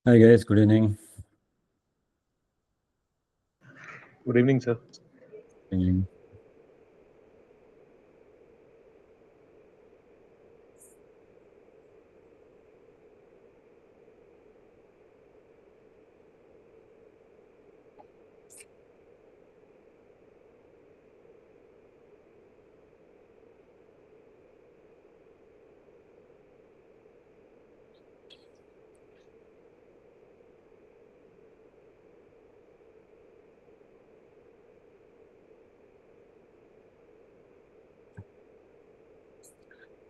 Hi guys, good evening. Good evening, sir. Good evening.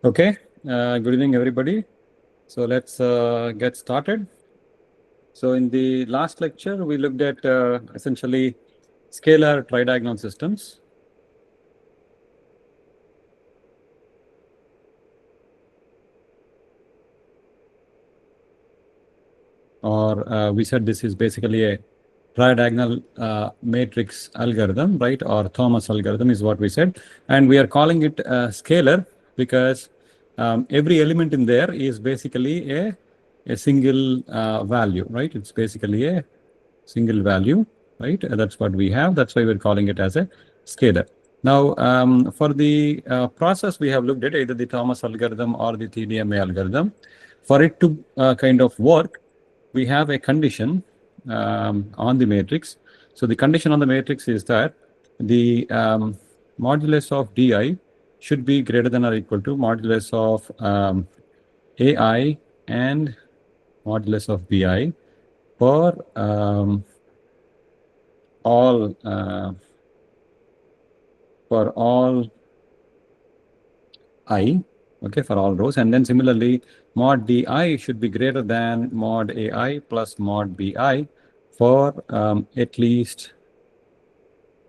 Okay, good evening everybody. So let's get started. So in the last lecture, we looked at essentially scalar tridiagonal systems. Or we said this is basically a tridiagonal matrix algorithm, right? Or Thomas algorithm is what we said. And we are calling it scalar because every element in there is basically a single value, right? It's basically a single value, right? That's what we have. That's why we're calling it as a scalar. Now, for the process, we have looked at either the Thomas algorithm or the TDMA algorithm. For it to kind of work, we have a condition on the matrix. So the condition on the matrix is that the modulus of di should be greater than or equal to modulus of ai and modulus of bi for all I, okay, for all rows. And then similarly, mod di should be greater than mod ai plus mod bi for at least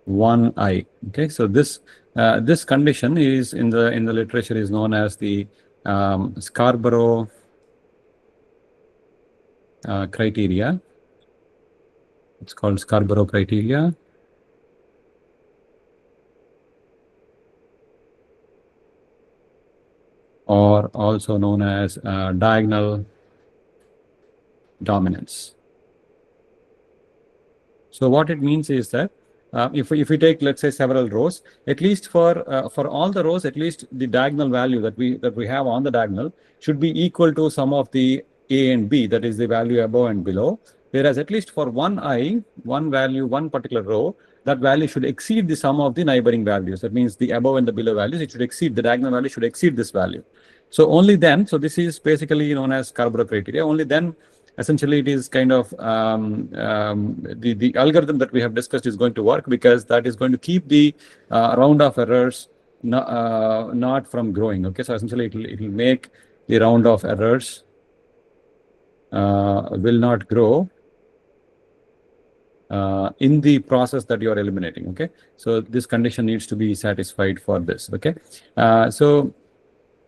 one I. Okay, so this this condition is in the literature is known as the Scarborough criteria. It's called Scarborough criteria. Or also known as diagonal dominance. So what it means is that if we take, let's say, several rows, at least for all the rows, at least the diagonal value that we have on the diagonal should be equal to some of the a and b, that is the value above and below. Whereas at least for one I, one value, one particular row, that value should exceed the sum of the neighboring values. That means the above and the below values, it should exceed, the diagonal value should exceed this value. So only then, so this is basically known as Scarborough criteria, only then essentially it is kind of the algorithm that we have discussed is going to work, because that is going to keep the round of errors not from growing. Okay, so essentially it will make the round of errors will not grow in the process that you are eliminating. Okay, so this condition needs to be satisfied for this. Okay,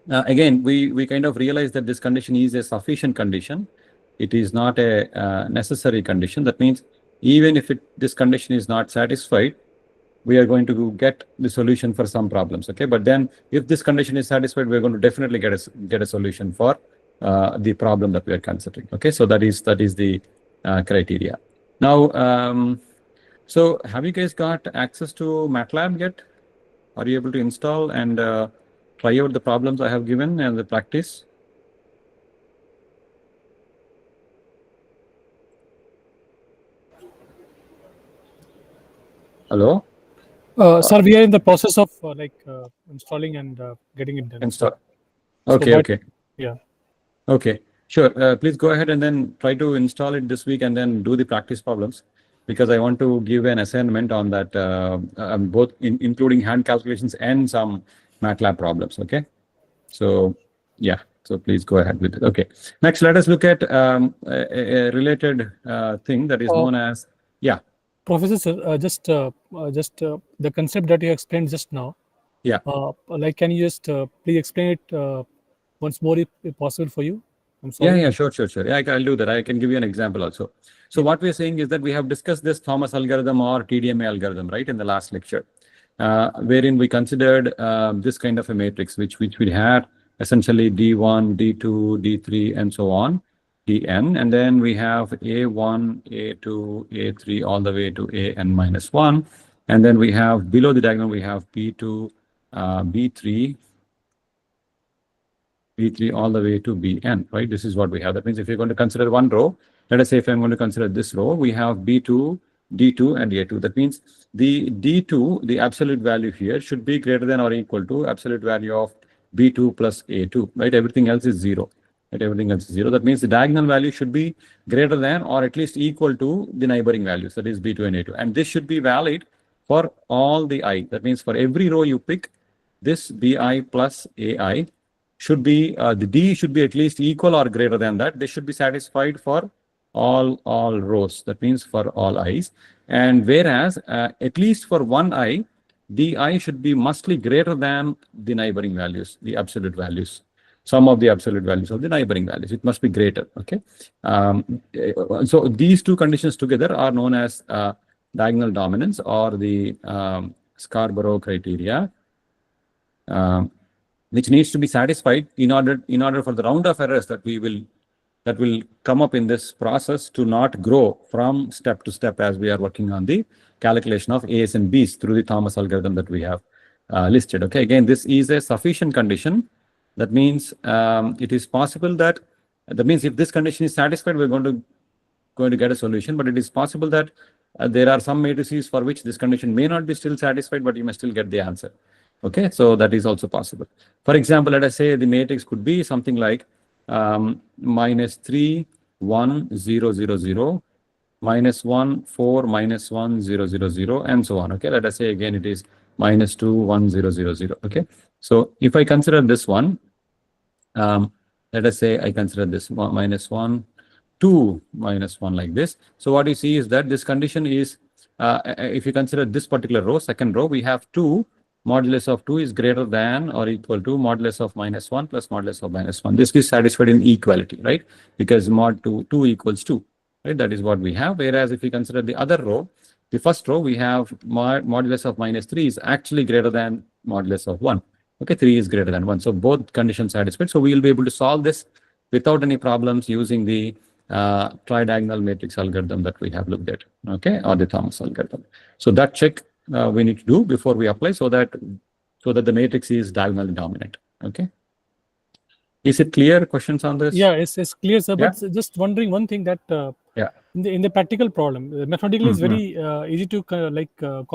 again, we kind of realize that this condition is a sufficient condition. It is not a necessary condition. That means even if this condition is not satisfied, we are going to get the solution for some problems. Okay, but then if this condition is satisfied, we're going to definitely get a solution for the problem that we are considering. Okay, so that is the criteria. Now, so have you guys got access to MATLAB yet? Are you able to install and try out the problems I have given and the practice? Hello? Sir, we are in the process of installing and getting it done. Install. So Okay, okay. Yeah. Okay, sure. Please go ahead and then try to install it this week and then do the practice problems, because I want to give an assignment on that, both including hand calculations and some MATLAB problems. Okay, so yeah, so please go ahead with it. Okay, next let us look at a related thing that is known as, yeah. Professor, sir, just the concept that you explained just now. Yeah. Like, can you just please explain it once more, if possible for you? I'm sorry. Yeah, sure. Yeah, I'll do that. I can give you an example also. So what we're saying is that we have discussed this Thomas algorithm or TDMA algorithm, right, in the last lecture, wherein we considered this kind of a matrix, which we had essentially D1, D2, D3, and so on. Tn, and then we have A1, A2, A3, all the way to An minus 1. And then we have below the diagonal, we have B2, B3, B3 all the way to Bn, right? This is what we have. That means if you're going to consider one row, let us say if I'm going to consider this row, we have B2, D2, and A2. That means the D2, the absolute value here, should be greater than or equal to absolute value of B2 plus A2, right? Everything else is zero. Right? Everything else is zero. That means the diagonal value should be greater than or at least equal to the neighboring values, that is B2 and A2. And this should be valid for all the I. That means for every row you pick, this Bi plus Ai should be, the D should be at least equal or greater than that. They should be satisfied for all rows. That means for all I's. And whereas at least for one I, Di should be mostly greater than the neighboring values, the absolute values. Sum of the absolute values of the neighboring values. It must be greater. Okay. So these two conditions together are known as diagonal dominance or the Scarborough criteria, which needs to be satisfied in order for the round of errors that will come up in this process to not grow from step to step as we are working on the calculation of A's and B's through the Thomas algorithm that we have listed. Okay, again, this is a sufficient condition. That means it is possible that if this condition is satisfied, we're going to get a solution. But it is possible that there are some matrices for which this condition may not be still satisfied, but you may still get the answer. Okay, so that is also possible. For example, let us say the matrix could be something like -3, 1, 0, 0, 0, -1, 4, -1, 0, 0, 0, and so on. Okay, let us say again it is -2, 1, 0, 0, 0. Okay, so if I consider this one, let us say I consider this -1, 2, -1 like this. So what you see is that this condition is, if you consider this particular row, second row, we have 2. Modulus of 2 is greater than or equal to modulus of -1 plus modulus of -1. This is satisfied in equality, right? Because mod 2 equals 2, right? That is what we have. Whereas if we consider the other row, the first row, we have modulus of -3 is actually greater than modulus of 1. Okay, 3 is greater than 1. So both conditions satisfied. So we will be able to solve this without any problems using the tridiagonal matrix algorithm that we have looked at, okay, or the Thomas algorithm. So that check we need to do before we apply so that the matrix is diagonally dominant. Okay. Is it clear? Questions on this? Yeah, it's clear, sir. Yeah. But just wondering one thing that Yeah. in the practical problem, mathematically is very easy to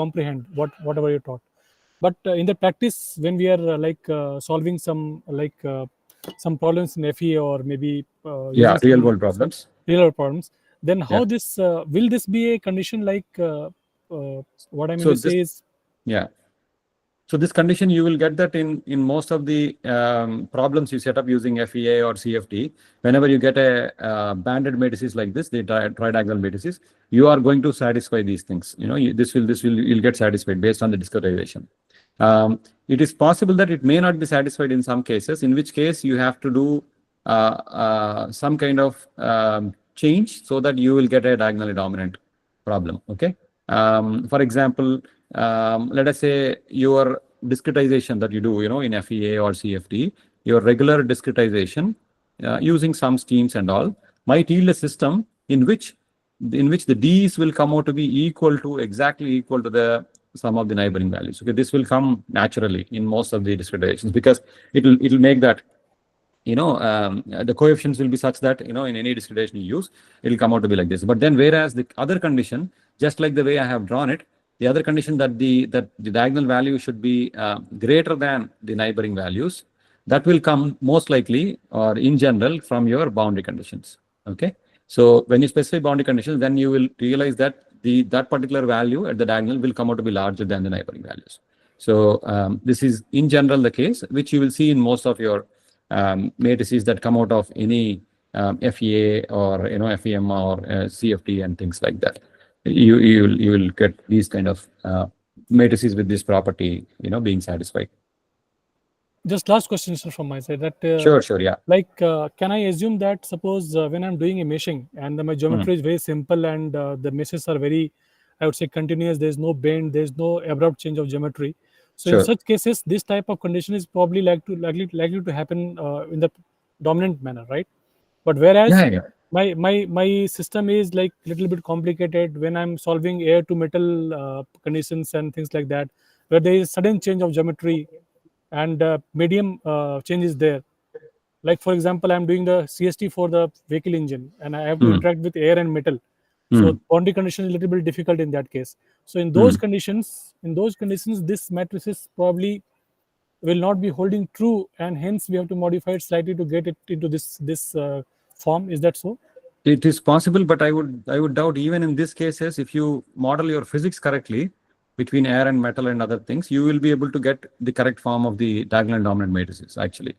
comprehend whatever you taught. But in the practice, when we are solving some problems in FEA or maybe real world problems. Real world problems. Then how Yeah. this will this be a condition like what I mean So to say is, yeah. So this condition, you will get that in most of the problems you set up using FEA or CFD. Whenever you get a banded matrices like this, the tridiagonal matrices, you are going to satisfy these things. You know, you'll get satisfied based on the discretization. It is possible that it may not be satisfied in some cases, in which case you have to do some kind of change so that you will get a diagonally dominant problem. Okay. For example, let us say your discretization that you do, you know, in FEA or CFD, your regular discretization using some schemes and all might yield a system in which the D's will come out to be exactly equal to the sum of the neighboring values. Okay, this will come naturally in most of the discretizations because it'll make that, you know, the coefficients will be such that, you know, in any discretization you use, it'll come out to be like this. But then whereas the other condition, just like the way I have drawn it, the other condition that the diagonal value should be greater than the neighboring values, that will come most likely or in general from your boundary conditions. Okay. So when you specify boundary conditions, then you will realize that that particular value at the diagonal will come out to be larger than the neighboring values. So this is in general the case, which you will see in most of your matrices that come out of any FEA or, you know, FEM or CFD and things like that. You will get these kind of matrices with this property, you know, being satisfied. just last question from my side, that Sure, yeah. like can I assume that suppose when I'm doing a meshing and my geometry is very simple and the meshes are very, I would say, continuous, there's no bend, there's no abrupt change of geometry, so in such cases this type of condition is probably likely to happen in the dominant manner, right? But whereas my system is like little bit complicated when I'm solving air to metal conditions and things like that, where there is sudden change of geometry and medium change is there. Like for example, I'm doing the CST for the vehicle engine, and I have to interact with air and metal. So boundary condition is a little bit difficult in that case. So in those conditions, this matrices probably will not be holding true, and hence we have to modify it slightly to get it into this form. Is that so? It is possible, but I would doubt even in these cases, if you model your physics correctly between air and metal and other things, you will be able to get the correct form of the diagonal dominant matrices actually.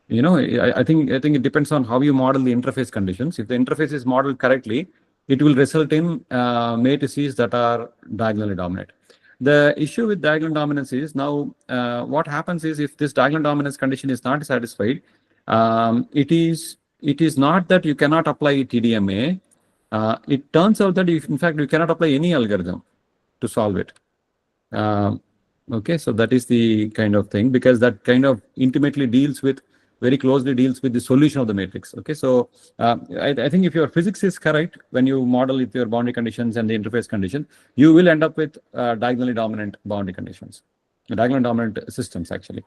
You know, I think it depends on how you model the interface conditions. If the interface is modeled correctly, it will result in matrices that are diagonally dominant. The issue with diagonal dominance is now what happens is if this diagonal dominance condition is not satisfied, it is not that you cannot apply TDMA. It turns out that in fact you cannot apply any algorithm to solve it. Okay, so that is the kind of thing, because that kind of intimately very closely deals with the solution of the matrix. Okay, so I think if your physics is correct, when you model with your boundary conditions and the interface condition, you will end up with diagonally dominant boundary conditions, diagonally dominant systems actually.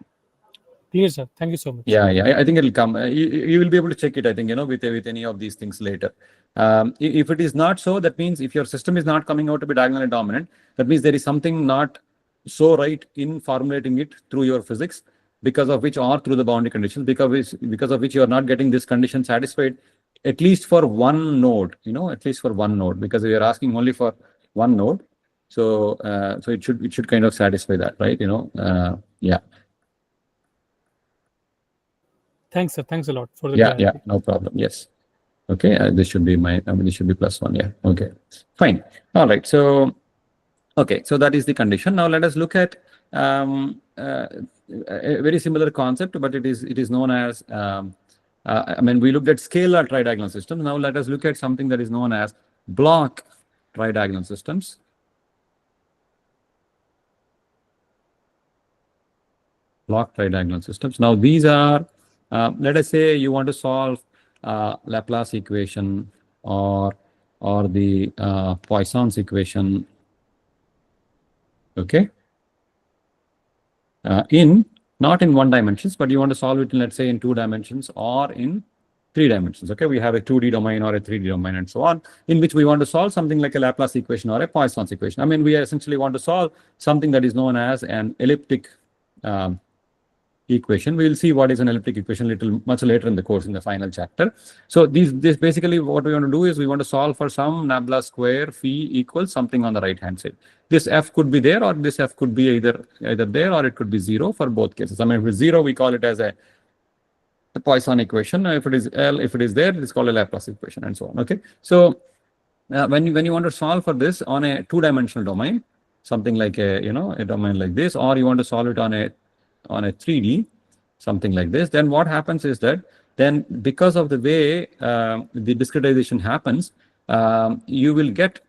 Clear, sir. Thank you so much. Yeah, I think it'll come. You will be able to check it, I think, with any of these things later. If it is not so, that means if your system is not coming out to be diagonally dominant, that means there is something not so right in formulating it through your physics, because of which, or through the boundary conditions, because of which you are not getting this condition satisfied, at least for one node, at least for one node, because we are asking only for one node. So so it should kind of satisfy that, right? Yeah. Thanks, sir. Thanks a lot for the yeah, no problem. Yes. Okay, this should be this should be +1. Yeah. Okay, fine. All right. So, okay, so that is the condition. Now let us look at a very similar concept, but it is known as we looked at scalar tridiagonal systems. Now let us look at something that is known as block tridiagonal systems. Block tridiagonal systems. Now these are, let us say you want to solve Laplace equation or the Poisson's equation. Okay. Not in 1 dimensions, but you want to solve it in, let's say, in 2 dimensions or in 3 dimensions. Okay, we have a 2D domain or a 3D domain and so on, in which we want to solve something like a Laplace equation or a Poisson's equation. We essentially want to solve something that is known as an elliptic equation. We will see what is an elliptic equation much later in the course, in the final chapter. So this basically what we want to do is we want to solve for some nabla square phi equals something on the right hand side. This f could be there, or this f could be either there, or it could be 0 for both cases. If it's 0, we call it as a Poisson equation. If it is there, it is called a Laplace equation, and so on. Okay, so when you want to solve for this on a 2-dimensional domain, something like a domain like this, or you want to solve it on a 3D, something like this, then what happens is that then, because of the way the discretization happens, you will get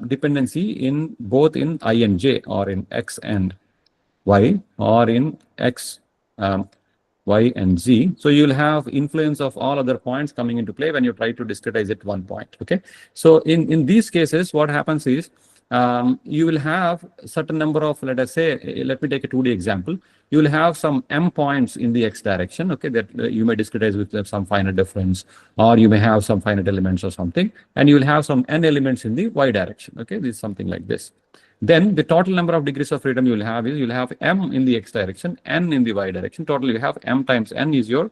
dependency in both in I and j, or in x and y, or in x, y and z. So you will have influence of all other points coming into play when you try to discretize it one point. Okay, so in these cases, what happens is you will have a certain number of, let us say, let me take a 2D example. You will have some m points in the x direction, okay, that you may discretize with some finite difference, or you may have some finite elements or something, and you will have some n elements in the y direction. Okay, this is something like this. Then the total number of degrees of freedom you will have is, you will have m in the x direction, n in the y direction. Total you have m times n is your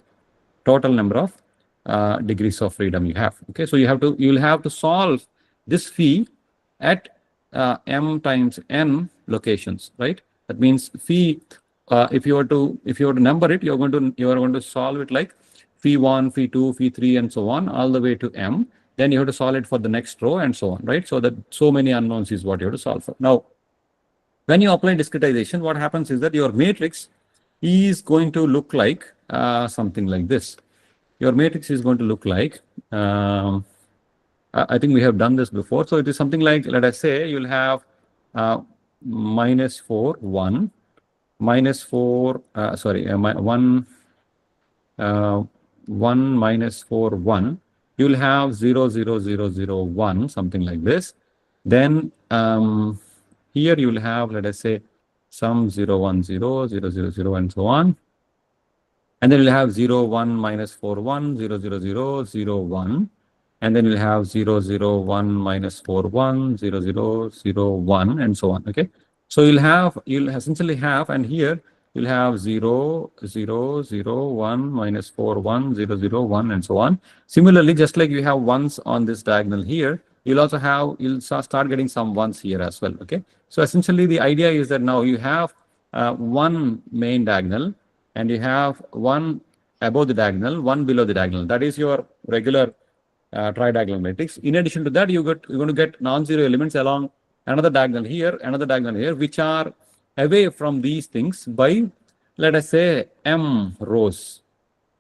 total number of degrees of freedom you have. Okay, so you will have to solve this phi at m times n locations, right? That means phi, if you were to number it, you are going to solve it like phi 1, phi 2, phi 3, and so on, all the way to m. Then you have to solve it for the next row, and so on, right? So that so many unknowns is what you have to solve for. Now, when you apply discretization, what happens is that your matrix is going to look like something like this. Your matrix is going to look like, I think we have done this before. So it is something like, let us say, you'll have -4, 1, -4, 1, 1 minus 4, 1, you will have 0, 0, 0, 0, 1, something like this. Then here you will have, let us say, some 0, 1, 0, 0, 0, 0, and so on. And then you'll have 0, 1, minus 4, 1, 0, 0, 0, 0, 1. And then you'll have 0, 0, 1, minus 4, 1, 0, 0, 0, 1, and so on. Okay. So you'll essentially have, and here you'll have 0, 0, 0, 1, minus 4, 1, 0, 0, 1, and so on. Similarly, just like you have ones on this diagonal here, you'll also have, you'll start getting some ones here as well. Okay. So essentially the idea is that now you have one main diagonal, and you have one above the diagonal, one below the diagonal. That is your regular tridiagonal matrix. In addition to that, you're going to get non-zero elements along another diagonal here, which are away from these things by, let us say, m rows.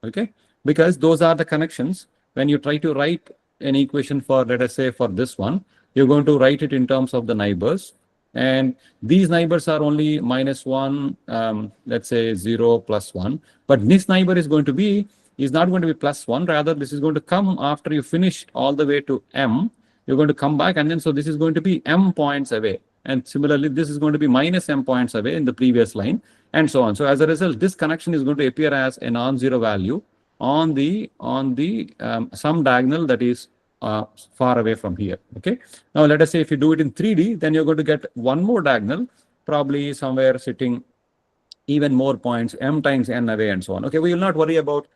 Okay, because those are the connections. When you try to write an equation for, let us say, for this one, you're going to write it in terms of the neighbors. And these neighbors are only minus 1, let's say 0, plus 1. But this neighbor is not going to be plus 1. Rather, this is going to come after you finish all the way to m. You're going to come back, and then so this is going to be m points away. And similarly, this is going to be minus m points away in the previous line, and so on. So as a result, this connection is going to appear as a non-zero value on the some diagonal that is far away from here. Okay. Now let us say if you do it in 3D, then you're going to get one more diagonal, probably somewhere sitting even more points, m times n away, and so on. Okay, we will not worry about.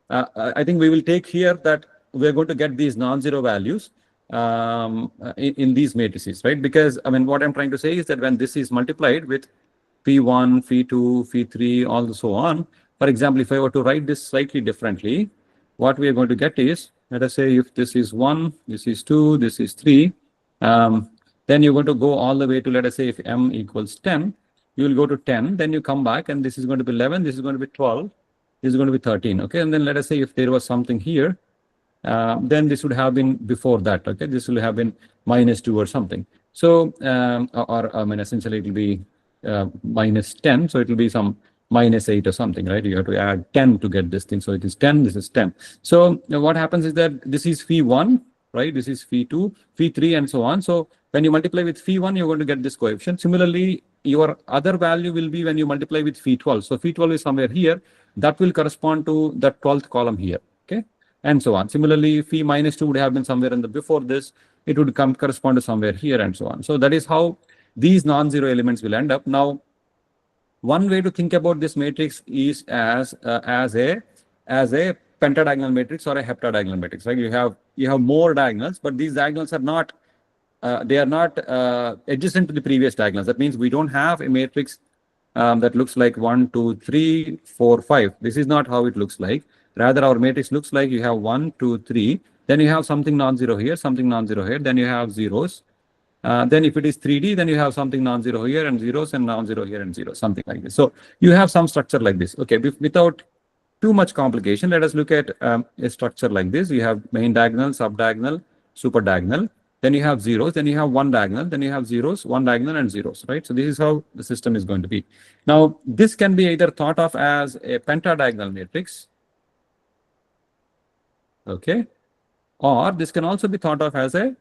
I think we will take here that we're going to get these non-zero values in these matrices, right? Because I mean, what I'm trying to say is that when this is multiplied with P1, P2, P3, all so on. For example, if I were to write this slightly differently, what we are going to get is, let us say if this is 1, this is 2, this is 3, then you're going to go all the way to, let us say, if m equals 10, you will go to 10, then you come back, and this is going to be 11, this is going to be 12, this is going to be 13. Okay, and then let us say if there was something here, then this would have been before that. Okay, this will have been minus 2 or something. So, or I mean, essentially it will be minus 10, so it will be some minus 8 or something, right? You have to add 10 to get this thing. So it is 10, this is 10. So what happens is that this is phi1, right? This is phi2, phi3, and so on. So when you multiply with phi1, you're going to get this coefficient. Similarly, your other value will be when you multiply with phi12. So phi12 is somewhere here. That will correspond to the 12th column here, okay? And so on. Similarly, phi minus 2 would have been somewhere in the before this. It would correspond to somewhere here, and so on. So that is how these non-zero elements will end up. Now, one way to think about this matrix is as a pentadiagonal matrix or a heptadiagonal matrix. Right? You have more diagonals, but these diagonals are not adjacent to the previous diagonals. That means we don't have a matrix that looks like 1, 2, 3, 4, 5. This is not how it looks like. Rather, our matrix looks like you have 1, 2, 3. Then you have something non-zero here, something non-zero here. Then you have zeros. Then if it is 3D, then you have something non-zero here and zeros, and non-zero here and zeros, something like this. So you have some structure like this. Okay, without too much complication, let us look at a structure like this. You have main diagonal, sub-diagonal, super diagonal. Then you have zeros. Then you have one diagonal. Then you have zeros, one diagonal, and zeros, right? So this is how the system is going to be. Now, this can be either thought of as a pentadiagonal matrix, okay, or this can also be thought of as a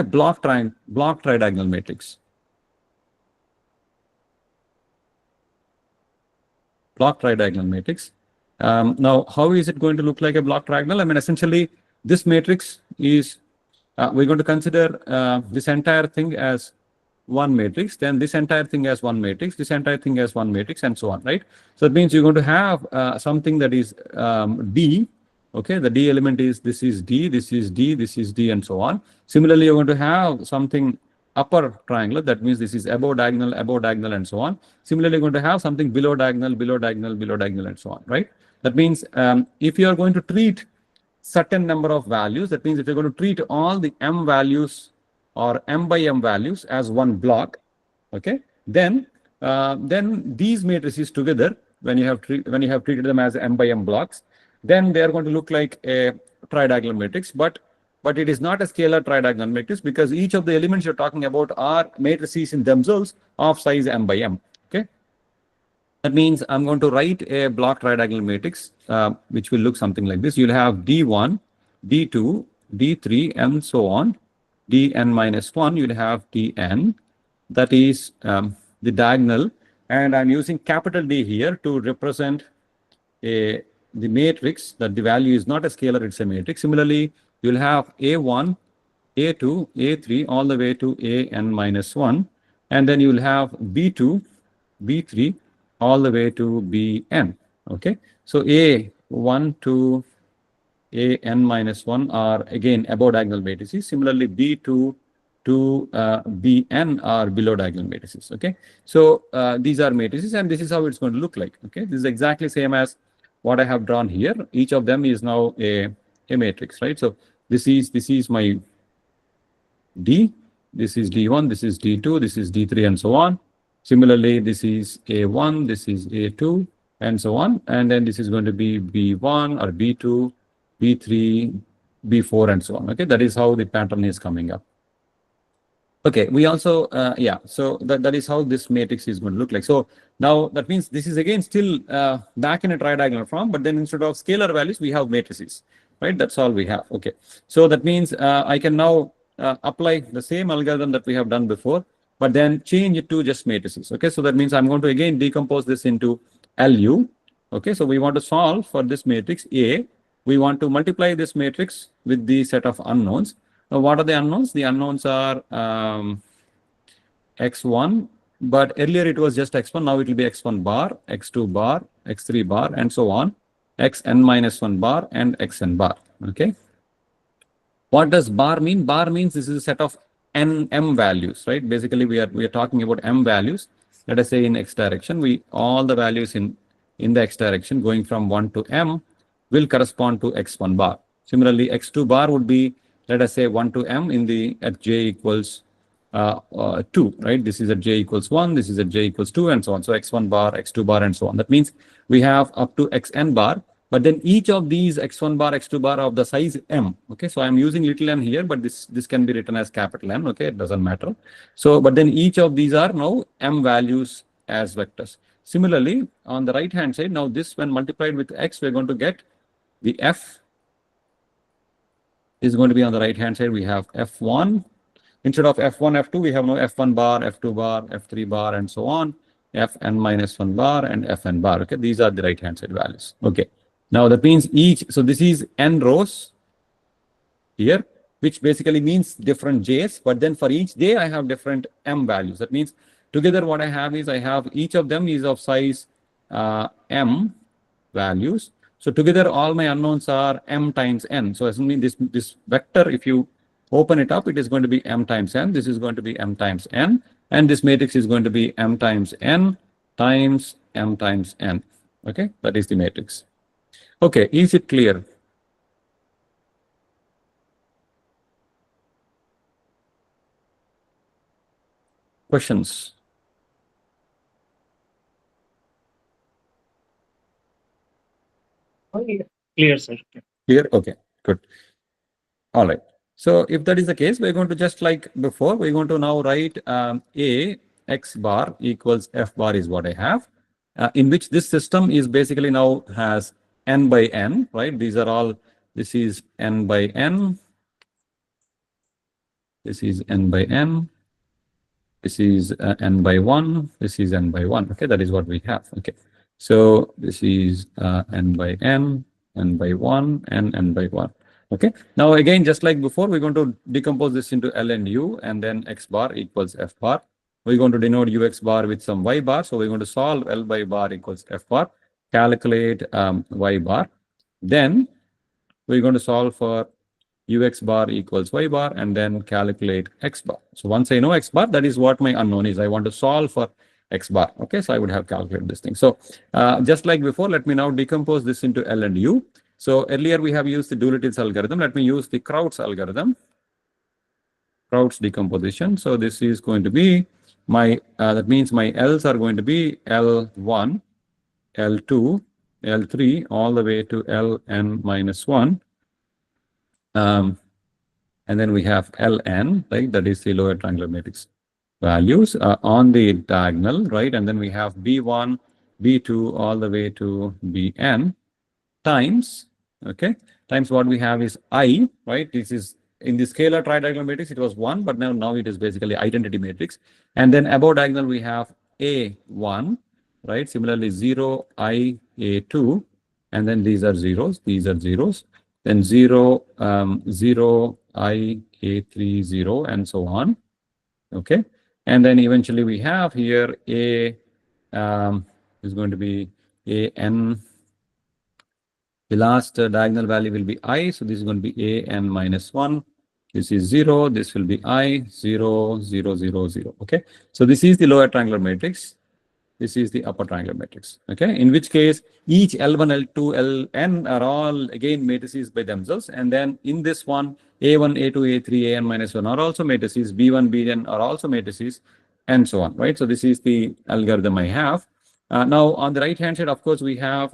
block tridiagonal matrix. Block tridiagonal matrix. Now, how is it going to look like a block triangle? I mean, essentially, this matrix is, we're going to consider this entire thing as one matrix, then this entire thing as one matrix, this entire thing as one matrix, and so on, right? So it means you're going to have something that is D. Okay, the D element is, this is D, this is D, this is D, and so on. Similarly, you're going to have something upper triangular. That means this is above diagonal, and so on. Similarly, you're going to have something below diagonal, below diagonal, below diagonal, and so on, right? That means if you are going to treat certain number of values, that means if you're going to treat all the m values or m by m values as one block, okay, then these matrices together, when you have treated them as m by m blocks, then they are going to look like a tridiagonal matrix, but it is not a scalar tridiagonal matrix because each of the elements you're talking about are matrices in themselves of size m by m. Okay. That means I'm going to write a block tridiagonal matrix, which will look something like this. You'll have D1, D2, D3, and so on. Dn minus 1, you'll have Dn. That is the diagonal. And I'm using capital D here to represent the matrix, that the value is not a scalar, it's a matrix. Similarly, you'll have A1, A2, A3, all the way to An minus 1. And then you'll have B2, B3, all the way to Bn. Okay. So A1 to An minus 1 are again above diagonal matrices. Similarly, B2 to Bn are below diagonal matrices. Okay. So these are matrices, and this is how it's going to look like. Okay. This is exactly same as what I have drawn here. Each of them is now a matrix, right? So this is my D, this is D1, this is D2, this is D3, and so on. Similarly, this is A1, this is A2, and so on. And then this is going to be B1 or B2, B3, B4, and so on. Okay, that is how the pattern is coming up. Okay, we also, so that is how this matrix is going to look like. So now that means this is again still back in a tridiagonal form, but then instead of scalar values, we have matrices, right? That's all we have. Okay, so that means I can now apply the same algorithm that we have done before, but then change it to just matrices. Okay, so that means I'm going to again decompose this into LU. Okay, so we want to solve for this matrix A. We want to multiply this matrix with the set of unknowns. Now, what are the unknowns? The unknowns are x1, but earlier it was just x1. Now it will be x1 bar, x2 bar, x3 bar, and so on. Xn minus 1 bar and xn bar. Okay. What does bar mean? Bar means this is a set of m values, right? Basically, we are talking about m values. Let us say in x direction, all the values in the x direction going from 1 to m will correspond to x1 bar. Similarly, x2 bar would be, let us say, 1 to m at j equals 2, right? This is at j equals 1, this is at j equals 2, and so on. So x1 bar, x2 bar, and so on. That means we have up to xn bar, but then each of these x1 bar, x2 bar of the size m. Okay, so I'm using little m here, but this can be written as capital M. Okay, it doesn't matter. So, but then each of these are now m values as vectors. Similarly, on the right hand side, now this when multiplied with x, we're going to get the f is going to be on the right hand side. We have f1. Instead of f1, f2, we have now f1 bar, f2 bar, f3 bar, and so on. Fn minus 1 bar and Fn bar. Okay, these are the right hand side values. Okay, now that means so this is n rows here, which basically means different j's, but then for each j I have different m values. That means together what I have is each of them is of size m values. So together all my unknowns are m times n. So as mean this vector, if you open it up, it is going to be m times n. This is going to be m times n. And this matrix is going to be m times n times m times n. Okay, that is the matrix. Okay, is it clear? Questions? Clear, sir. Clear? Okay, good. All right. So if that is the case, we're going to just like before, we're going to now write A x bar equals f bar is what I have, in which this system is basically now has n by n, right? These are all, this is n by n, this is n by n, this is n by 1, this is n by 1. Okay, that is what we have. Okay, so this is n by n, n by 1, and n by 1. Okay, now again, just like before, we're going to decompose this into L and U, and then x bar equals f bar. We're going to denote ux bar with some y bar. So we're going to solve L by bar equals f bar, calculate y bar. Then we're going to solve for ux bar equals y bar, and then calculate x bar. So once I know x bar, that is what my unknown is. I want to solve for x bar. Okay, so I would have calculated this thing. So just like before, let me now decompose this into L and U. So earlier we have used the Doolittle's algorithm. Let me use the Kraut's algorithm, Kraut's decomposition. So this is going to be my, that means my L's are going to be L1, L2, L3, all the way to Ln minus 1. And then we have Ln, right? That is the lower triangular matrix values on the diagonal, right? And then we have B1, B2 all the way to Bn times, okay, times what we have is I, right? This is in the scalar tridiagonal matrix, it was 1, but now it is basically identity matrix. And then above diagonal, we have A1, right? Similarly, 0, I, A2, and then these are zeros, then 0, 0, I, A3, 0, and so on, okay? And then eventually we have here A is going to be AN. The last diagonal value will be I. So this is going to be AN minus 1. This is 0. This will be I, 0, 0, 0, 0. Okay. So this is the lower triangular matrix. This is the upper triangular matrix. Okay. In which case, each L1, L2, Ln are all again matrices by themselves. And then in this one, A1, A2, A3, AN minus 1 are also matrices. B1, Bn are also matrices, and so on. Right. So this is the algorithm I have. Now on the right hand side, of course, we have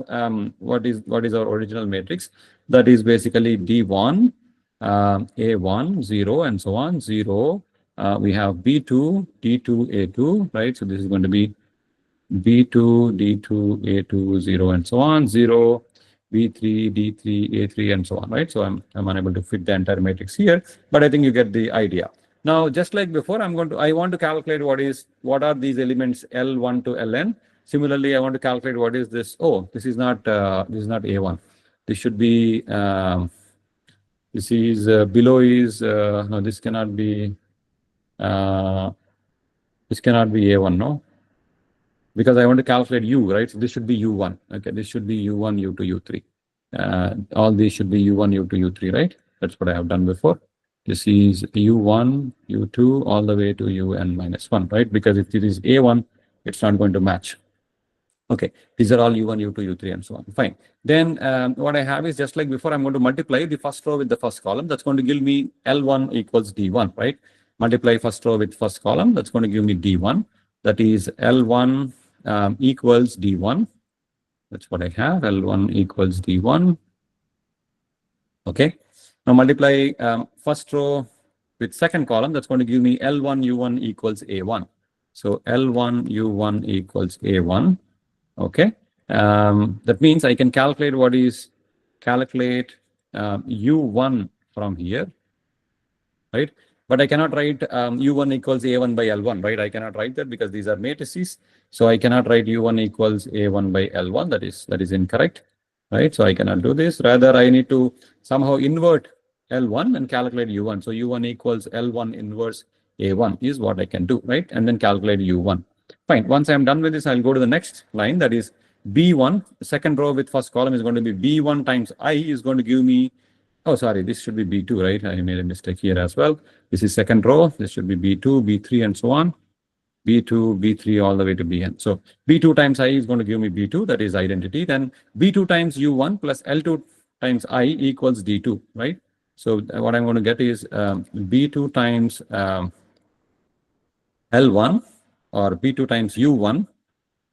what is our original matrix. That is basically D1, A1, 0, and so on, 0. We have B2, D2, A2, right? So this is going to be B2, D2, A2, 0, and so on, 0, B3, D3, A3, and so on, right? So I'm unable to fit the entire matrix here, but I think you get the idea. Now, just like before, I want to calculate what are these elements L1 to Ln. Similarly, I want to calculate what is this. Oh, this is not A1. This should be, this is below is, no, this cannot be A1, no? Because I want to calculate U, right? So this should be U1. Okay, this should be U1, U2, U3. All these should be U1, U2, U3, right? That's what I have done before. This is U1, U2, all the way to UN minus 1, right? Because if it is A1, it's not going to match. Okay, these are all U1, U2, U3, and so on. Fine. Then what I have is just like before, I'm going to multiply the first row with the first column. That's going to give me L1 equals D1, right? Multiply first row with first column. That's going to give me D1. That is L1 equals D1. That's what I have. L1 equals D1. Okay. Now multiply first row with second column. That's going to give me L1 U1 equals A1. So L1 U1 equals A1. Okay. That means I can calculate U1 from here, right? But I cannot write U1 equals A1 by L1, right? I cannot write that because these are matrices. So I cannot write U1 equals A1 by L1. That is incorrect, right? So I cannot do this. Rather, I need to somehow invert L1 and calculate U1. So U1 equals L1 inverse A1 is what I can do, right? And then calculate U1. Fine. Once I'm done with this, I'll go to the next line. That is B1. The second row with first column is going to be B1 times I is going to give me, oh, sorry, this should be B2, right? I made a mistake here as well. This is second row. This should be B2, B3, and so on. B2, B3, all the way to Bn. So B2 times I is going to give me B2. That is identity. Then B2 times U1 plus L2 times I equals D2, right? So what I'm going to get is B2 times L1 or B2 times U1,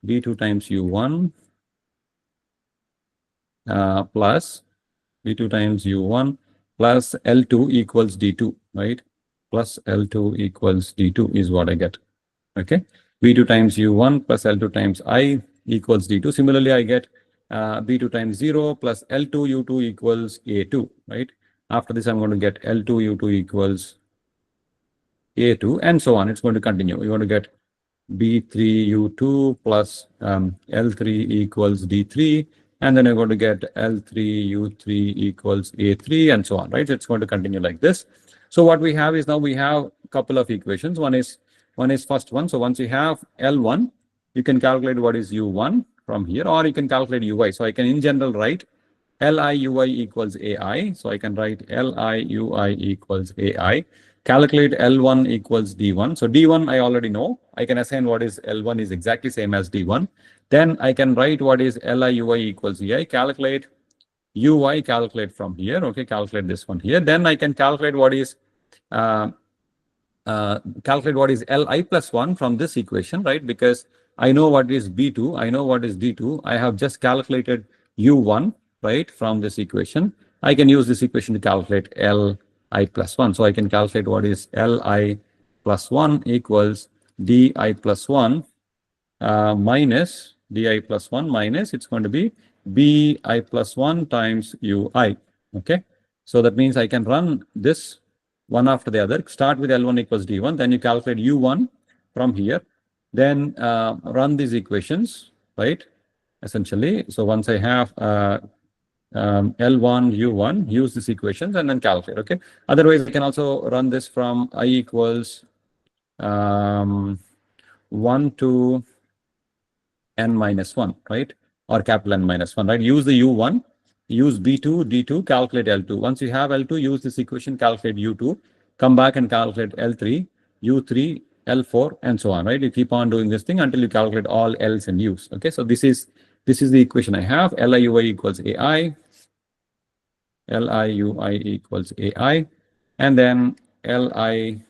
B2 times U1 plus B2 times U1 plus L2 equals D2, right? Plus L2 equals D2 is what I get. Okay. B2 times U1 plus L2 times I equals D2. Similarly, I get B2 times 0 plus L2 U2 equals A2, right? After this, I'm going to get L2 U2 equals A2 and so on. It's going to continue. You're going to get B3 U2 plus L3 equals D3. And then you're going to get L3 U3 equals A3 and so on, right? It's going to continue like this. So what we have is now we have a couple of equations. One is first one. So once you have L1, you can calculate what is U1 from here, or you can calculate UI. So I can in general write Li Ui equals AI. So I can write Li Ui equals AI. Calculate L1 equals D1. So D1 I already know. I can assign what is L1 is exactly same as D1. Then I can write what is Li Ui equals EI. Calculate UI, calculate from here. Okay, calculate this one here. Then I can calculate what is Li plus 1 from this equation, right? Because I know what is B2. I know what is D2. I have just calculated U1, right, from this equation. I can use this equation to calculate Li plus 1. So I can calculate what is Li plus 1 equals Di plus 1 minus di plus 1 minus, it's going to be bi plus 1 times ui. Okay, so that means I can run this one after the other. Start with L1 equals d1, then you calculate u1 from here, then run these equations, right? Essentially, so once I have L1, U1, use these equations and then calculate, okay? Otherwise, I can also run this from I equals 1 to n minus 1, right? Or capital N minus 1, right? Use the U1, use B2, D2, calculate L2. Once you have L2, use this equation, calculate U2, come back and calculate L3, U3, L4, and so on, right? You keep on doing this thing until you calculate all L's and U's, okay? So this is the equation I have. LIUI equals AI, LIUI equals AI, and then LI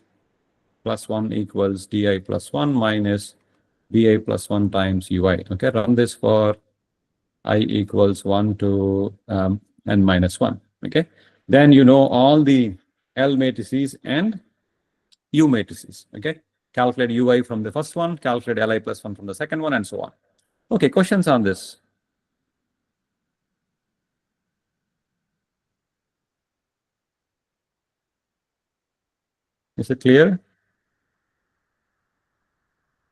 plus 1 equals DI plus 1 minus BI plus 1 times UI. Okay, run this for I equals 1 to n minus 1. Okay, then you know all the L matrices and U matrices. Okay, calculate UI from the first one, calculate LI plus 1 from the second one, and so on. Okay, questions on this? Is it clear?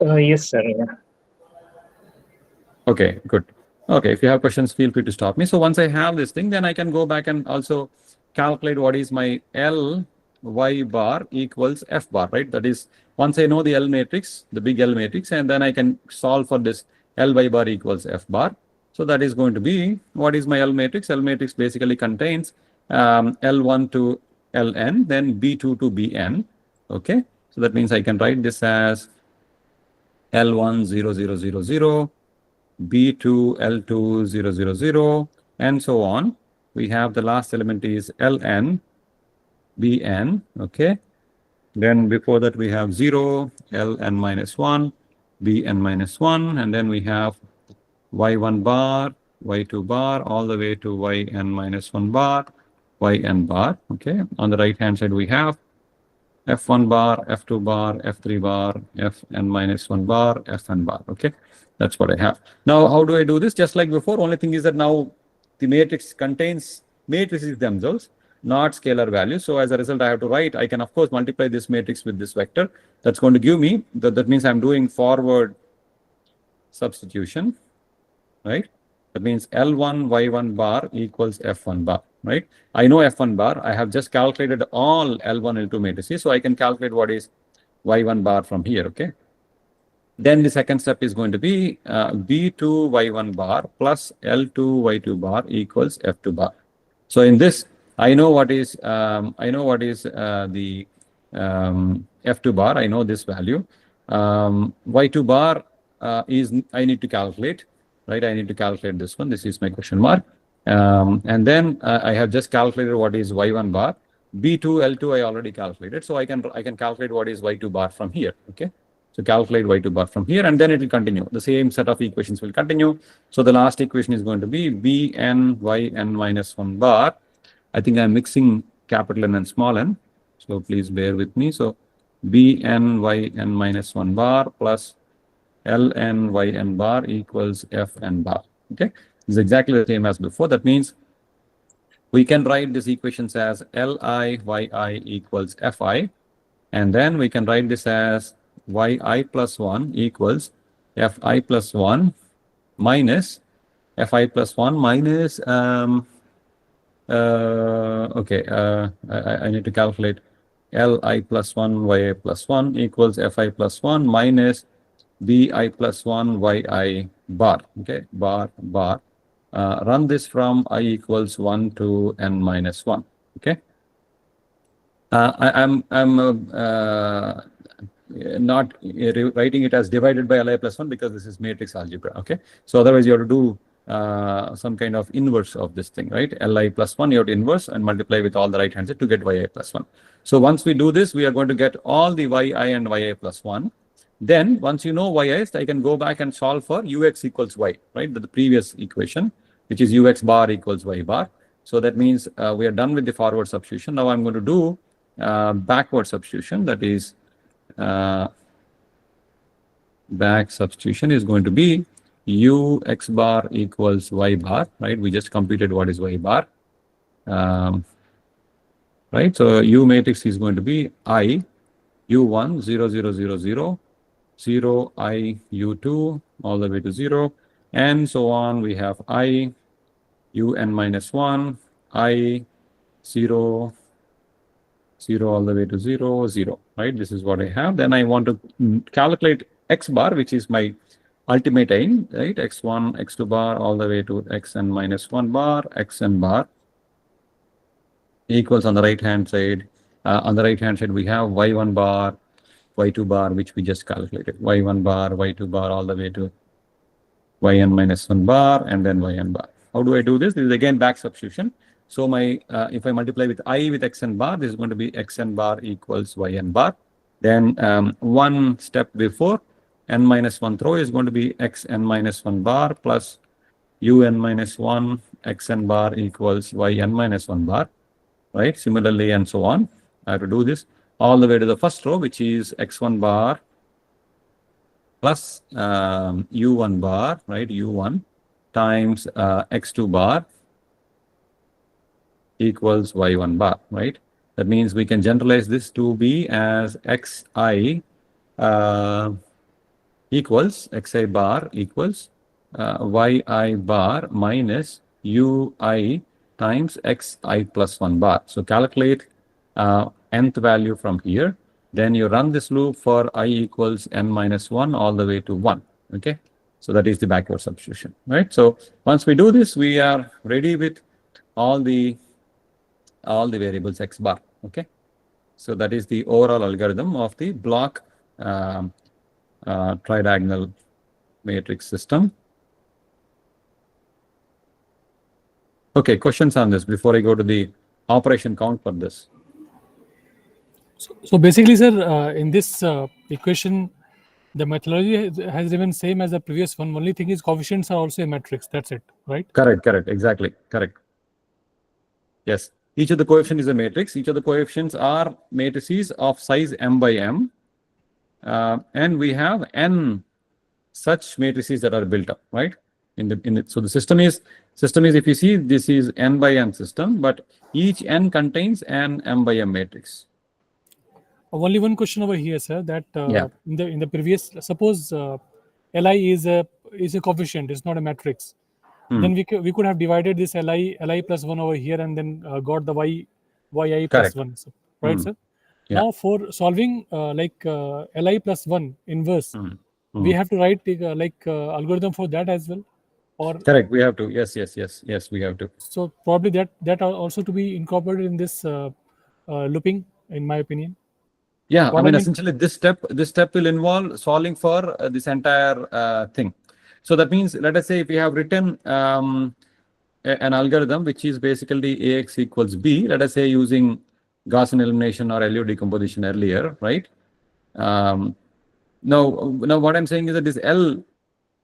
Yes, sir. Okay, good. Okay, if you have questions, feel free to stop me. So once I have this thing, then I can go back and also calculate what is my L y bar equals f bar, right? That is, once I know the L matrix, the big L matrix, and then I can solve for this L y bar equals f bar. So that is going to be, what is my L matrix? L matrix basically contains L1 to Ln, then B2 to Bn. Okay, so that means I can write this as L1 0 0 0 0, B2, L2, 0 0 0, and so on. We have the last element is Ln, Bn, okay. Then before that we have 0, Ln minus 1, Bn minus 1, and then we have y1 bar, y2 bar, all the way to yn minus 1 bar, yn bar, okay. On the right hand side we have f1 bar, f2 bar, f3 bar, fn minus 1 bar, fn bar, okay. That's what I have. Now, how do I do this? Just like before, only thing is that now the matrix contains matrices themselves, not scalar values. So as a result, I have to write, I can of course multiply this matrix with this vector. That's going to give me, that means I'm doing forward substitution, right? That means L1 y1 bar equals f1 bar, right? I know f1 bar. I have just calculated all L1, L2 matrices. So I can calculate what is y1 bar from here, okay? Then the second step is going to be B2 y1 bar plus L2 y2 bar equals f2 bar. So in this, I know what is the f2 bar. I know this value. Y2 bar is I need to calculate, right? I need to calculate this one. This is my question mark. And then I have just calculated what is y1 bar. B2 L2 I already calculated, so I can calculate what is y2 bar from here. Okay. So calculate y2 bar from here, and then it will continue. The same set of equations will continue. So the last equation is going to be Bn yn minus 1 bar. I think I'm mixing capital N and small n. So please bear with me. So Bn yn minus 1 bar plus Ln yn bar equals fn bar. Okay. This is exactly the same as before. That means we can write these equations as Li yi equals fi. And then we can write this as yi plus 1 equals fi plus 1 minus fi plus 1 minus I need to calculate Li plus 1 yi plus 1 equals fi plus 1 minus bi plus 1 yi bar. Okay, bar. Run this from I equals 1 to n minus 1. Okay. I'm not writing it as divided by Li plus 1 because this is matrix algebra. Okay. So otherwise you have to do some kind of inverse of this thing, right? Li plus 1, you have to inverse and multiply with all the right hand side to get yi plus 1. So once we do this, we are going to get all the yi and yi plus 1. Then once you know yi, I can go back and solve for ux equals y, right? The previous equation, which is ux bar equals y bar. So that means we are done with the forward substitution. Now I'm going to do backward substitution. That is back substitution is going to be u x bar equals y bar, right? We just computed what is y bar. Right, so U matrix is going to be I, U1, 0, 0, 0, 0, 0, I, U2, all the way to 0, and so on. We have I, UN minus 1, I, 0, 0, all the way to 0, 0, right? This is what I have. Then I want to calculate X bar, which is my ultimate aim, right? X1, X2 bar, all the way to Xn minus 1 bar, Xn bar equals on the right hand side. On the right hand side, we have y1 bar, y2 bar, which we just calculated. y1 bar, y2 bar, all the way to yn minus 1 bar, and then yn bar. How do I do this? This is again back substitution. So my if I multiply with I with xn bar, this is going to be xn bar equals yn bar. Then one step before, n minus 1 throw is going to be xn minus 1 bar plus un minus 1 xn bar equals yn minus 1 bar. Right, similarly, and so on. I have to do this all the way to the first row, which is x1 bar plus u1 bar, right, u1 times x2 bar equals y1 bar, right? That means we can generalize this to be as xi equals xi bar equals yi bar minus ui times xi plus 1 bar. So calculate nth value from here. Then you run this loop for I equals n minus 1 all the way to 1. Okay. So that is the backward substitution, right? So once we do this, we are ready with all the variables x bar. Okay. So that is the overall algorithm of the block tridiagonal matrix system. Okay, questions on this before I go to the operation count for this. So basically, sir, in this equation, the methodology has remained same as the previous one. Only thing is coefficients are also a matrix. That's it, right? Correct, exactly, correct. Yes, each of the coefficients is a matrix. Each of the coefficients are matrices of size m by m. And we have n such matrices that are built up, right? So the system is, if you see, this is n by n system, but each n contains an m by m matrix. Only one question over here, sir. That Yeah. in the previous, suppose Li is a coefficient, it's not a matrix. Then we could have divided this Li plus 1 over here and then got the yi plus Correct. 1, right, sir? Yeah. Now for solving Li plus 1 inverse, we have to write algorithm for that as well, or correct. We have to. Yes, we have to. so probably that are also to be incorporated in this looping, in my opinion. Yeah, What I mean, I mean- essentially this step will involve solving for this entire thing. So that means, let us say if you have written an algorithm which is basically Ax equals B, let us say using Gaussian elimination or LU decomposition earlier, right? Now what I'm saying is that this L,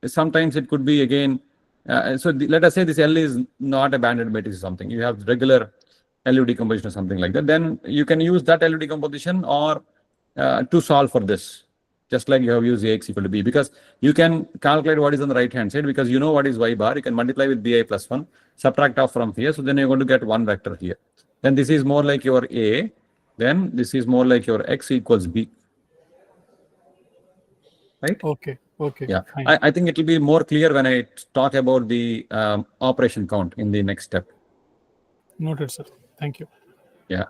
sometimes it could be again, let us say this L is not a banded matrix or something. You have regular LU decomposition or something like that. Then you can use that LU decomposition or to solve for this, just like you have used Ax equal to B, because you can calculate what is on the right hand side because you know what is y bar. You can multiply with bi plus 1, subtract off from here. So then you're going to get one vector here. Then this is more like your A. Then this is more like your x equals B. Right? Okay. Yeah. Fine. I think it will be more clear when I talk about the operation count in the next step. Noted, sir. Thank you. Yeah.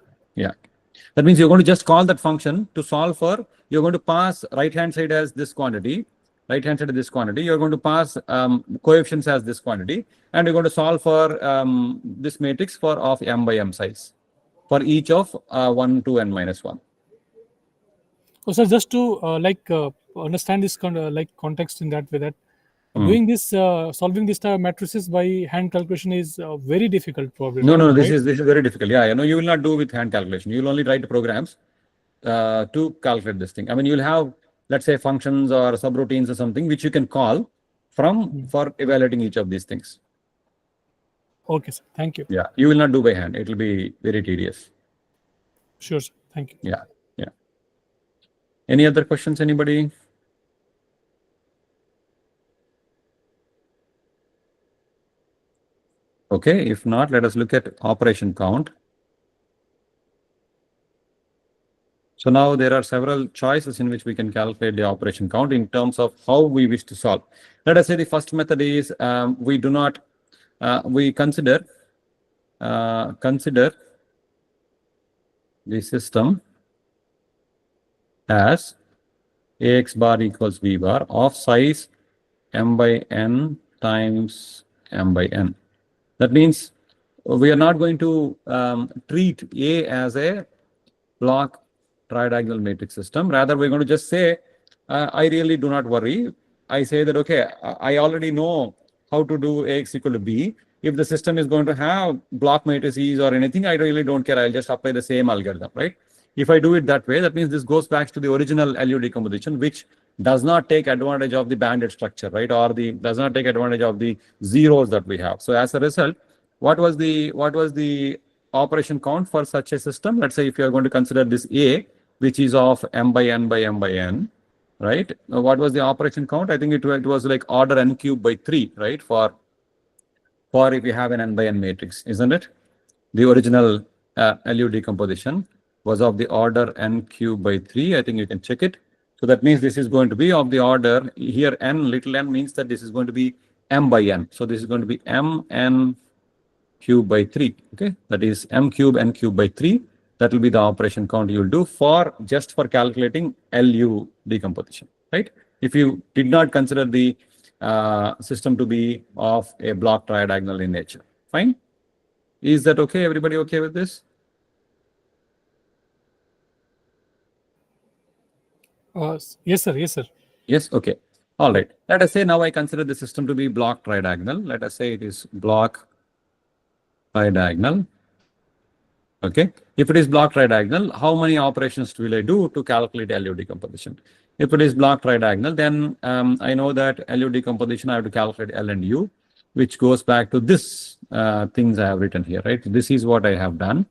That means you're going to just call that function to solve for, you're going to pass right hand side as this quantity, you're going to pass coefficients as this quantity, and you're going to solve for this matrix for of m by m size for each of 1 to n minus 1. So, sir, just to understand this context in that way, that doing this, solving this type of matrices by hand calculation is very difficult, probably. No, right? this is very difficult. Yeah, you will not do with hand calculation. You will only write programs to calculate this thing. I mean, you'll have, let's say, functions or subroutines or something which you can call from for evaluating each of these things. Okay, sir. Thank you. Yeah, you will not do by hand. It will be very tedious. Sure, sir. Thank you. Yeah. Any other questions, anybody? Okay, if not, let us look at operation count. So now there are several choices in which we can calculate the operation count in terms of how we wish to solve. Let us say the first method is we do not, we consider the system as Ax bar equals B bar of size m by n times m by n. That means we are not going to treat A as a block tridiagonal matrix system. Rather, we're going to just say, I really do not worry. I say that, okay, I already know how to do Ax equal to B. If the system is going to have block matrices or anything, I really don't care. I'll just apply the same algorithm, right? If I do it that way, that means this goes back to the original LU decomposition, which does not take advantage of the banded structure, right? Or does not take advantage of the zeros that we have. So as a result, what was the operation count for such a system? Let's say if you are going to consider this A, which is of m by n by m by n, right? What was the operation count? I think it was like order n cube by 3, right? For if you have an n by n matrix, isn't it? The original LU decomposition was of the order n cube by 3. I think you can check it. So that means this is going to be of the order, here n, little n means that this is going to be m by n. So this is going to be m n cube by 3. Okay, that is m cube n cube by 3. That will be the operation count you will do for just for calculating LU decomposition, right? If you did not consider the system to be of a block tridiagonal in nature. Fine. Is that okay? Everybody okay with this? Yes, sir. Yes, sir. Yes. Okay. All right. Let us say now I consider the system to be block tridiagonal. Let us say it is block tridiagonal. Okay. If it is block tridiagonal, how many operations will I do to calculate LU decomposition? If it is block tridiagonal, then I know that LU decomposition, I have to calculate L and U, which goes back to this things I have written here, right? This is what I have done.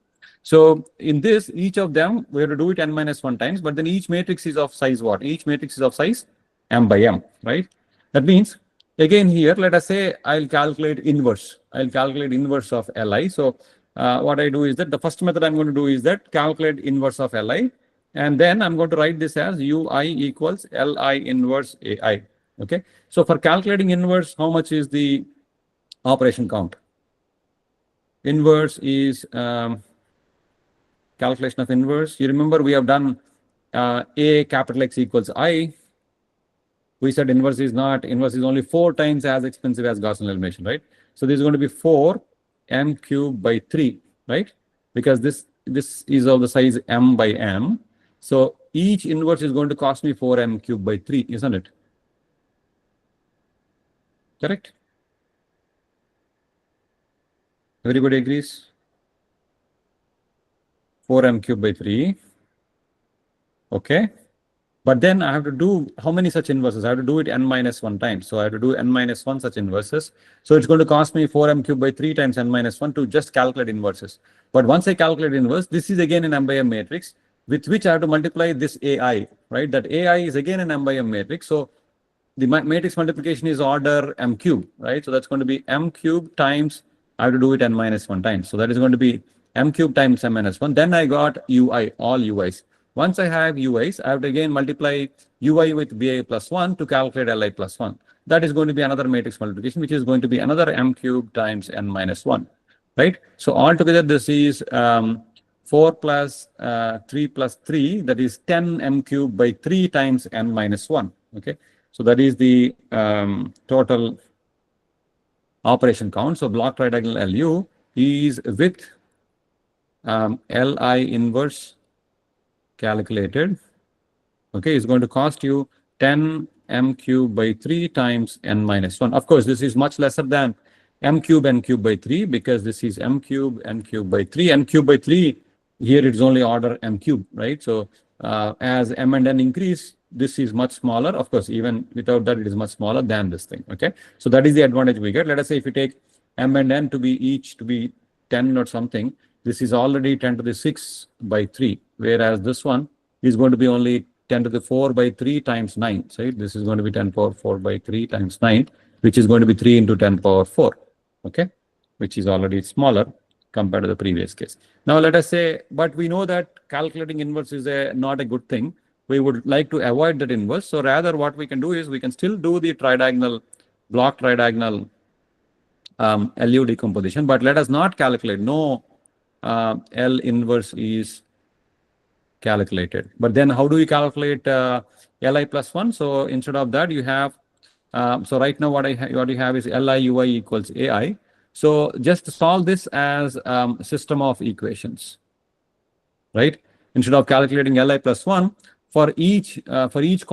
So in this, each of them, we have to do it n minus 1 times, but then each matrix is of size what? Each matrix is of size m by m, right? That means, again here, let us say I'll calculate inverse. I'll calculate inverse of Li. So what I do is that the first method I'm going to do is that calculate inverse of Li. And then I'm going to write this as Ui equals Li inverse Ai. Okay. So for calculating inverse, how much is the operation count? Inverse is calculation of inverse. You remember we have done A capital X equals I. We said inverse is only 4 times as expensive as Gaussian elimination, right? So this is going to be 4 m cube by 3, right? Because this is of the size m by m. So each inverse is going to cost me 4 m cube by 3, isn't it? Correct? Everybody agrees? 4 m cube by 3. Okay. But then I have to do how many such inverses? I have to do it n minus 1 times. So I have to do n minus 1 such inverses. So it's going to cost me 4 m cube by 3 times n minus 1 to just calculate inverses. But once I calculate inverse, this is again an m by m matrix with which I have to multiply this AI, right? That AI is again an m by m matrix. So the matrix multiplication is order m cube, right? So that's going to be m cube times, I have to do it n minus 1 times. So that is going to be m cube times m minus 1. Then I got Ui, all Ui's. Once I have Ui's, I have to again multiply Ui with Bi plus 1 to calculate Li plus 1. That is going to be another matrix multiplication, which is going to be another m cube times n minus 1, right? So altogether, this is 4 plus 3 plus 3, that is 10 m cube by 3 times n minus 1, okay? So that is the total operation count. So block tridiagonal LU is with Li inverse calculated, okay, is going to cost you 10 m cube by 3 times n minus 1. Of course, this is much lesser than m cube n cube by 3 because this is m cube n cube by 3. N cube by 3, here it's only order m cube, right? So as m and n increase, this is much smaller. Of course, even without that, it is much smaller than this thing, okay? So that is the advantage we get. Let us say if you take m and n to be each to be 10 or something, this is already 10 to the 6 by 3, whereas this one is going to be only 10 to the 4 by 3 times 9. So this is going to be 10 power 4 by 3 times 9, which is going to be 3 into 10 power 4. Okay. which is already smaller compared to the previous case. Now let us say, but we know that calculating inverse is not a good thing. We would like to avoid that inverse. So rather what we can do is we can still do the block tridiagonal LU decomposition, but let us not calculate. No L inverse is calculated. But then how do we calculate Li plus 1? So instead of that, you have, so right now what you have is Li Ui equals Ai. So just solve this as system of equations, right? Instead of calculating Li plus 1, for each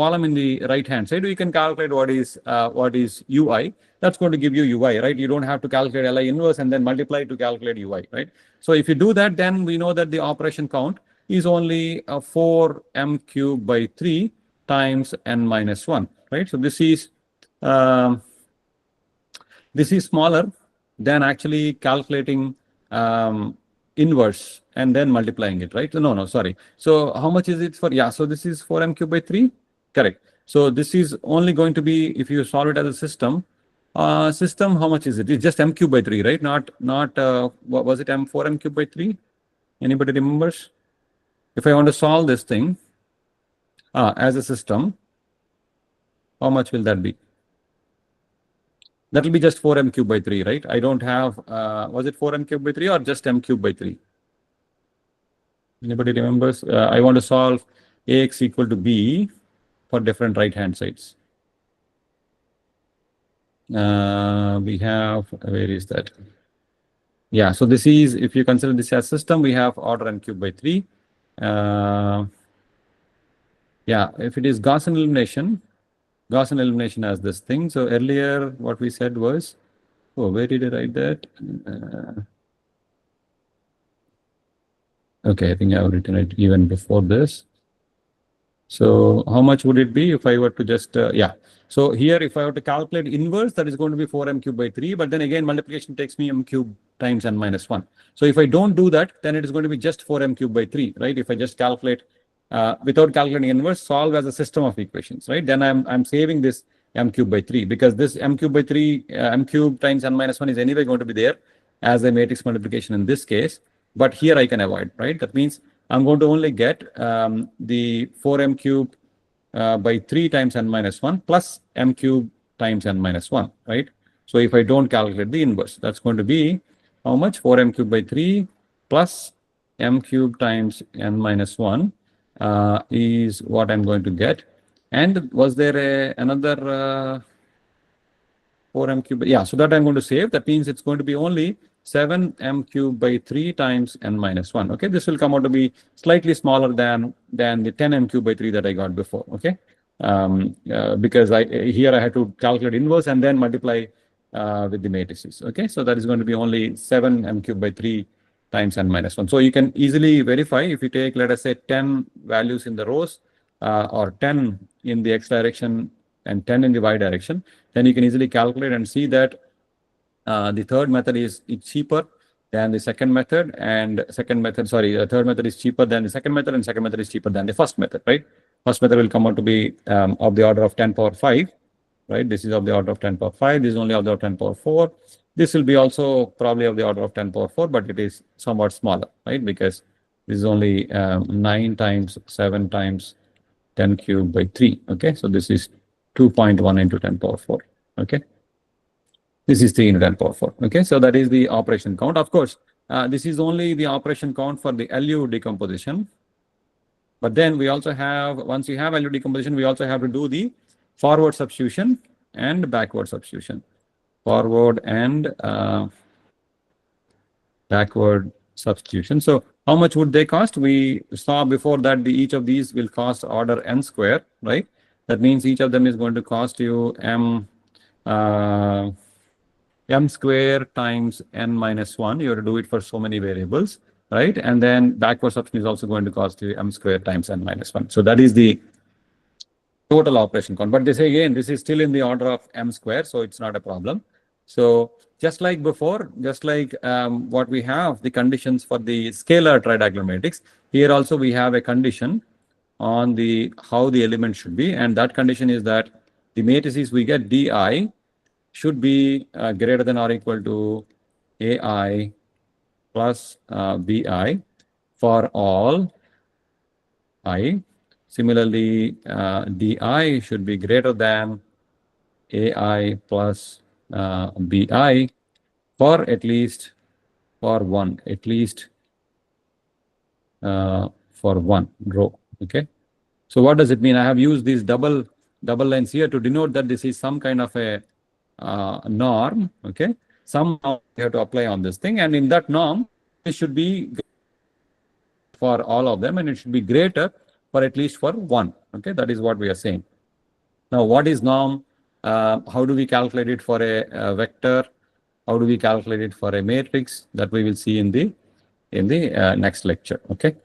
column in the right hand side, we can calculate what is Ui. That's going to give you Ui, right? You don't have to calculate Li inverse and then multiply to calculate Ui, right? So if you do that, then we know that the operation count is only 4m cubed by 3 times n minus 1, right? So this is smaller than actually calculating inverse and then multiplying it, right? No, sorry. So how much is it for? Yeah, so this is 4m cubed by 3, correct. So this is only going to be, if you solve it as a system, how much is it? It's just m cubed by 3, right? Not what was it, 4m cubed by 3? Anybody remembers? If I want to solve this thing as a system, how much will that be? That will be just 4m cubed by 3, right? I don't have, was it 4m cubed by 3 or just m cubed by 3? Anybody remembers? I want to solve ax equal to b for different right-hand sides. We have, where is that? Yeah, so this is, if you consider this as system, we have order n cubed by 3. Yeah, if it is Gaussian elimination has this thing. So earlier what we said was, oh, where did I write that? Okay, I think I've written it even before this. So how much would it be if I were to just, yeah. So here, if I were to calculate inverse, that is going to be 4m cubed by 3. But then again, multiplication takes me m cubed times n minus 1. So if I don't do that, then it is going to be just 4m cubed by 3, right? If I just calculate without calculating inverse, solve as a system of equations, right? Then I'm saving this m cubed by 3 because this m cubed by 3, m cubed times n minus 1 is anyway going to be there as a matrix multiplication in this case. But here I can avoid, right? That means I'm going to only get the 4m cubed by 3 times n minus 1 plus m cubed times n minus 1, right? So if I don't calculate the inverse, that's going to be how much? 4m cubed by 3 plus m cubed times n minus 1 is what I'm going to get. And was there another 4m cubed? Yeah, so that I'm going to save. That means it's going to be only 7m cubed by 3 times n minus 1. Okay, this will come out to be slightly smaller than the 10m cubed by 3 that I got before. Okay, because here I had to calculate inverse and then multiply with the matrices. Okay, so that is going to be only 7m cubed by 3 times n minus 1. So you can easily verify if you take, let us say, 10 values in the rows or 10 in the x direction and 10 in the y direction, then you can easily calculate and see that the third method is cheaper than the second method, and the third method is cheaper than the second method, and second method is cheaper than the first method, right? First method will come out to be of the order of 10 power 5, right? This is of the order of 10 power 5. This is only of the order of 10 power 4. This will be also probably of the order of 10 power 4, but it is somewhat smaller, right? Because this is only 9 times 7 times 10 cubed by 3, okay? So this is 2.1 into 10 power 4, okay? This is 3 into 10 power 4. Okay, so that is the operation count. Of course, this is only the operation count for the LU decomposition. But then we also have, once you have LU decomposition, we also have to do the forward substitution and backward substitution. Forward and backward substitution. So how much would they cost? We saw before that each of these will cost order n square, right? That means each of them is going to cost you m square times n minus 1. You have to do it for so many variables, right? And then backward substitution is also going to cost you m square times n minus 1. So that is the total operation count. But they say again, this is still in the order of m square, so it's not a problem. So just like before, just like what we have, the conditions for the scalar tridiagonal matrix, here also we have a condition on the how the element should be, and that condition is that the matrices we get di should be greater than or equal to AI plus BI for all I. Similarly, DI should be greater than AI plus BI for at least for one row. Okay. So what does it mean? I have used these double lines here to denote that this is some kind of a norm. Okay. Some norm you have to apply on this thing, and in that norm, it should be for all of them, and it should be greater for at least for one. Okay, that is what we are saying. Now, what is norm? How do we calculate it for a vector? How do we calculate it for a matrix? That we will see in the next lecture. Okay.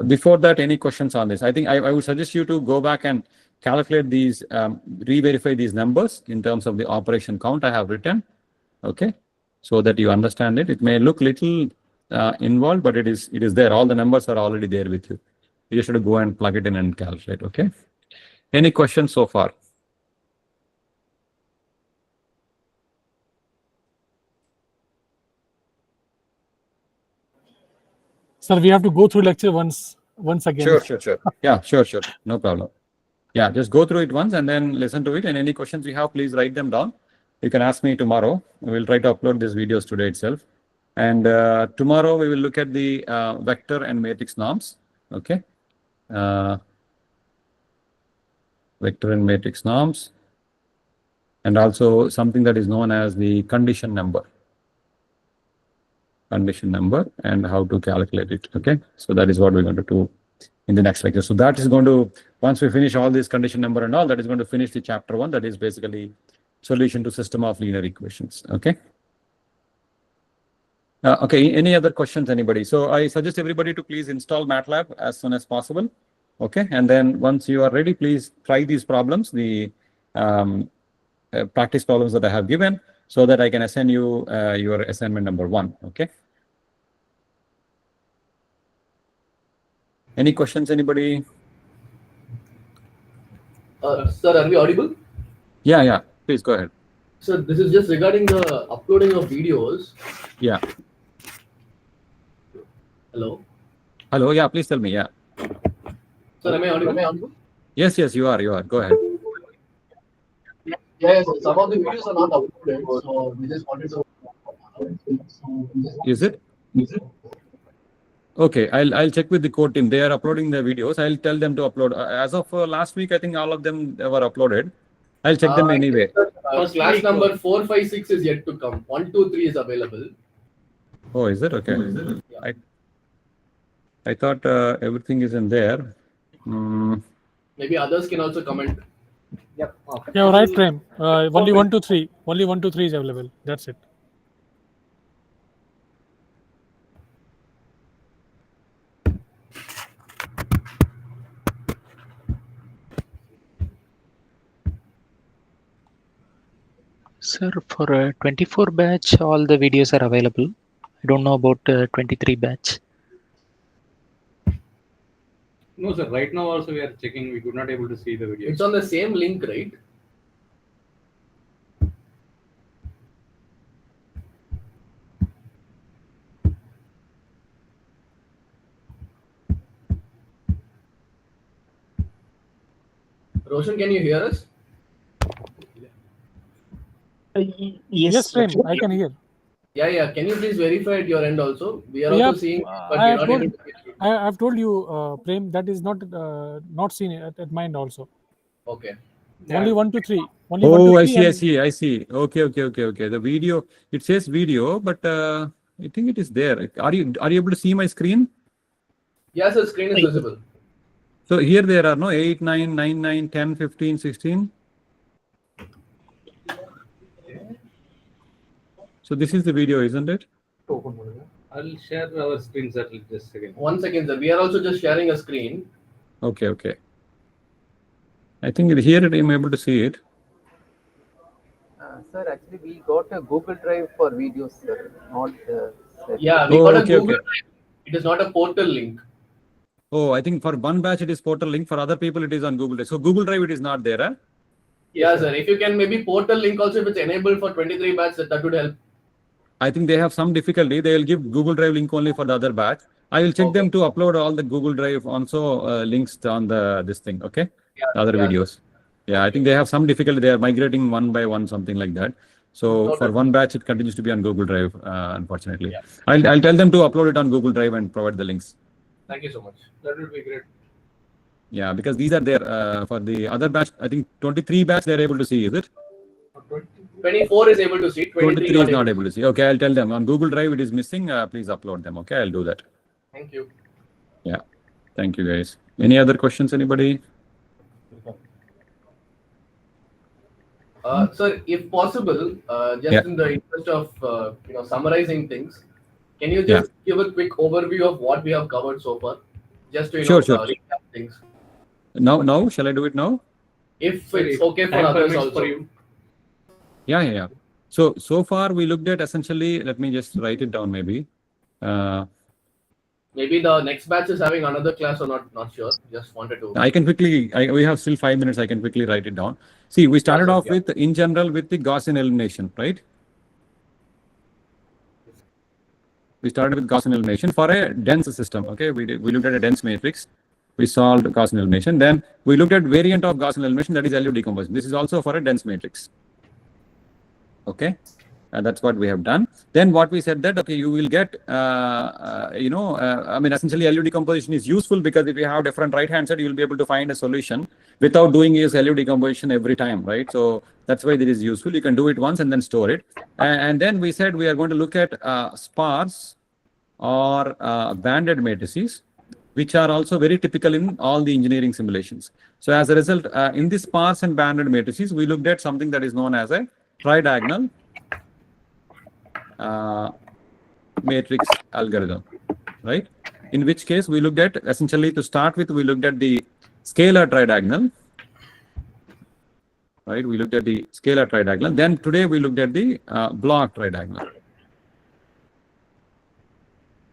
Before that, any questions on this? I think I would suggest you to go back and calculate these, re-verify these numbers in terms of the operation count I have written. Okay, so that you understand it. It may look little involved, but it is there. All the numbers are already there with you. You should go and plug it in and calculate. Okay. Any questions so far? Sir, we have to go through lecture once again. Sure. Yeah, sure. No problem. Yeah, just go through it once and then listen to it. And any questions you have, please write them down. You can ask me tomorrow. We'll try to upload these videos today itself. And tomorrow we will look at the vector and matrix norms. Okay. Vector and matrix norms. And also something that is known as the condition number. Condition number and how to calculate it. Okay. So that is what we're going to do in the next lecture. So that is going to, once we finish all this condition number and all, that is going to finish the chapter 1. That is basically solution to system of linear equations. Okay. Okay. Any other questions, anybody? So I suggest everybody to please install MATLAB as soon as possible. Okay. And then once you are ready, please try these problems, the practice problems that I have given, so that I can assign you your assignment number 1. Okay. Any questions, anybody? Sir, are we audible? Yeah. Please go ahead. Sir, this is just regarding the uploading of videos. Yeah. Hello? Hello. Yeah, please tell me. Yeah. Sir, am I audible? Yes, you are. Go ahead. Yes, some of the videos are not uploaded, so we just wanted to... Is it? Okay, I'll check with the core team. They are uploading the videos. I'll tell them to upload. As of last week, I think all of them were uploaded. I'll check them anyway. Class number 4, 5, 6 is yet to come. 1, 2, 3 is available. Oh, is it? Okay. Yeah. I thought everything is in there. Maybe others can also comment. Yeah, right, Prem. Only 1 to 3. Only 1 to 3 is available. That's it. Sir, for 24 batch, all the videos are available. I don't know about 23 batch. No, sir. Right now also we are checking. We could not able to see the video. It's on the same link, right? Roshan, can you hear us? Yes, Prem, I can hear. Yeah. Can you please verify at your end also? We are Yeah, also seeing, but I we're have not able to get you. I've told you, Prem, that is not seen at my end also. Okay. Only 1 to 3. Only 1 to 3. I see. Okay. The video, it says video, but I think it is there. Are you able to see my screen? Yes, the screen is visible. So here there are no 8, 9, 9, 9, 10, 15, 16. So this is the video, isn't it? I'll share our screen, sir. Just a second. 1 second, sir. We are also just sharing a screen. Okay. I think here I'm able to see it. Sir, actually, we got a Google Drive for videos, sir, not Yeah, we Oh, got a okay. Google Drive. It is not a portal link. Oh, I think for one batch it is portal link. For other people it is on Google Drive. So Google Drive it is not there, huh? Yeah, sir. If you can maybe portal link also, if it's enabled for 23 batch, that would help. I think they have some difficulty. They will give Google Drive link only for the other batch. I will check them to upload all the Google Drive also links on this thing. Okay, the other videos. Yeah, I think they have some difficulty. They are migrating one by one, something like that. So for one batch, it continues to be on Google Drive, unfortunately. Yeah. I'll tell them to upload it on Google Drive and provide the links. Thank you so much. That would be great. Yeah, because these are there for the other batch. I think 23 batch they're able to see. Is it? 24 is able to see. 23 is not able to see. Okay, I'll tell them on Google Drive it is missing. Please upload them. Okay, I'll do that. Thank you. Yeah, thank you guys. Any other questions? Anybody? Sir, if possible, just in the interest of summarizing things, can you just give a quick overview of what we have covered so far? Just to Sure. recap things. Now, shall I do it now? If it's okay for others also. for you. Yeah. So far we looked at essentially. Let me just write it down. Maybe. Maybe the next batch is having another class or not sure. Just wanted to. I can quickly. We have still 5 minutes. I can quickly write it down. See, we started off with in general with the Gaussian elimination, right? We started with Gaussian elimination for a dense system. Okay, we looked at a dense matrix. We solved Gaussian elimination. Then we looked at variant of Gaussian elimination, that is LU decomposition. This is also for a dense matrix. Okay, that's what we have done. Then what we said that you will get, I mean, essentially LU decomposition is useful because if you have different right hand side, you will be able to find a solution without doing this LU decomposition every time, right? So that's why it is useful. You can do it once and then store it. And then we said we are going to look at sparse or banded matrices, which are also very typical in all the engineering simulations. So as a result, in the sparse and banded matrices, we looked at something that is known as a tridiagonal matrix algorithm, right? In which case we looked at, essentially to start with, we looked at the scalar tridiagonal, right? We looked at the scalar tridiagonal. Then today we looked at the block tridiagonal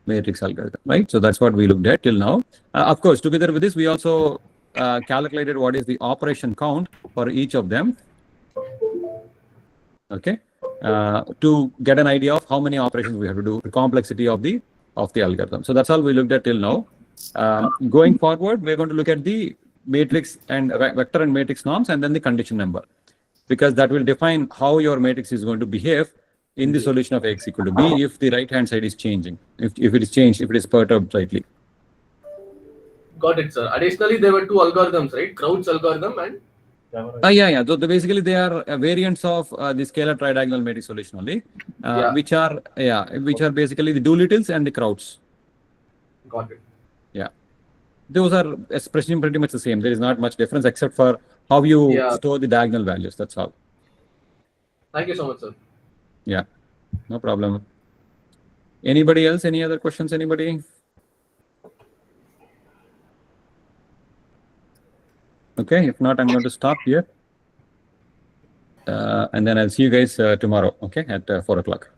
matrix algorithm, right? So that's what we looked at till now. Of course, together with this, we also calculated what is the operation count for each of them. Okay, to get an idea of how many operations we have to do, the complexity of the algorithm. So that's all we looked at till now. Going forward, we're going to look at the matrix and vector and matrix norms, and then the condition number, because that will define how your matrix is going to behave in the solution of X equal to B if the right hand side is changing, if it is changed, if it is perturbed slightly. Got it, sir. Additionally, there were two algorithms, right? Kraut's algorithm and Yeah. So basically, they are variants of the scalar tridiagonal matrix solution only, which are basically the Doolittle's and the Kraut's. got it. Yeah, those are expressing pretty much the same. There is not much difference except for how you store the diagonal values. That's all. Thank you so much, sir. Yeah, no problem. Anybody else? Any other questions? Anybody? Okay, if not, I'm going to stop here. And then I'll see you guys tomorrow, okay, at 4 o'clock.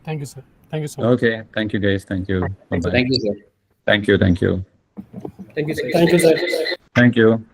Thank you, sir. Thank you so much. Okay, thank you guys. Thank you. Bye-bye. Thank you, sir. Thank you. Thank you, sir. Thank you, sir. Thank you.